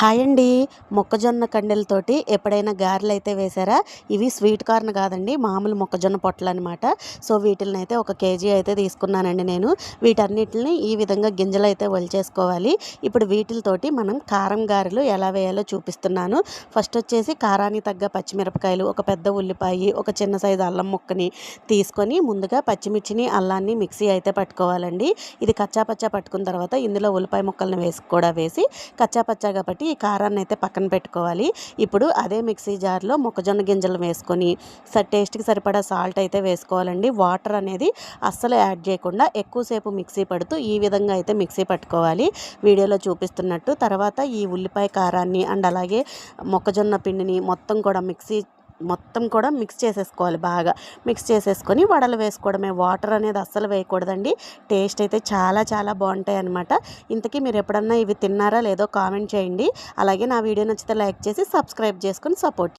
Hi అండి. మొక్కజొన్న కండెలతోటి ఎప్పుడైనా గారెలైతే వేశారా? ఇవి స్వీట్ కార్న్ కాదండి, మామూలు మొక్కజొన్న పొట్టలనమాట. సో వీటిలనైతే ఒక కేజీ అయితే తీసుకున్నానండి నేను. వీటన్నిటిని ఈ విధంగా గింజలైతే ఒలిచేసుకోవాలి. ఇప్పుడు వీటిలతోటి మనం కారం గారెలు ఎలా వేయాలో చూపిస్తున్నాను. ఫస్ట్ వచ్చేసి కారానికి తగ్గ పచ్చిమిరపకాయలు, ఒక పెద్ద ఉల్లిపాయ, ఒక చిన్న సైజు అల్లం ముక్కని తీసుకొని ముందుగా పచ్చిమిర్చిని, అల్లాన్ని మిక్సీ అయితే పట్టుకోవాలండి. ఇది కచ్చా పచ్చా పట్టుకున్న తర్వాత ఇందులో ఉల్లిపాయ ముక్కలను వేసి కచ్చా పచ్చాగా పట్టి ఈ కారాన్ని అయితే పక్కన పెట్టుకోవాలి. ఇప్పుడు అదే మిక్సీ జార్లో మొక్కజొన్న గింజలు వేసుకొని టేస్ట్కి సరిపడా సాల్ట్ అయితే వేసుకోవాలండి. వాటర్ అనేది అస్సలు యాడ్ చేయకుండా ఎక్కువసేపు మిక్సీ పడుతూ ఈ విధంగా అయితే మిక్సీ పట్టుకోవాలి, వీడియోలో చూపిస్తున్నట్టు. తర్వాత ఈ ఉల్లిపాయ కారాన్ని అండ్ అలాగే మొక్కజొన్న పిండిని మొత్తం కూడా మిక్స్ చేసేసుకోవాలి. బాగా మిక్స్ చేసేసుకొని వడలు వేసుకోవడమే. వాటర్ అనేది అస్సలు వేయకూడదండి. టేస్ట్ అయితే చాలా చాలా బాగుంటాయి అన్నమాట. ఇంతకీ మీరు ఎప్పుడన్నా ఇవి తిన్నారా లేదో కామెంట్ చేయండి. అలాగే నా వీడియో నచ్చితే లైక్ చేసి సబ్స్క్రైబ్ చేసుకొని సపోర్ట్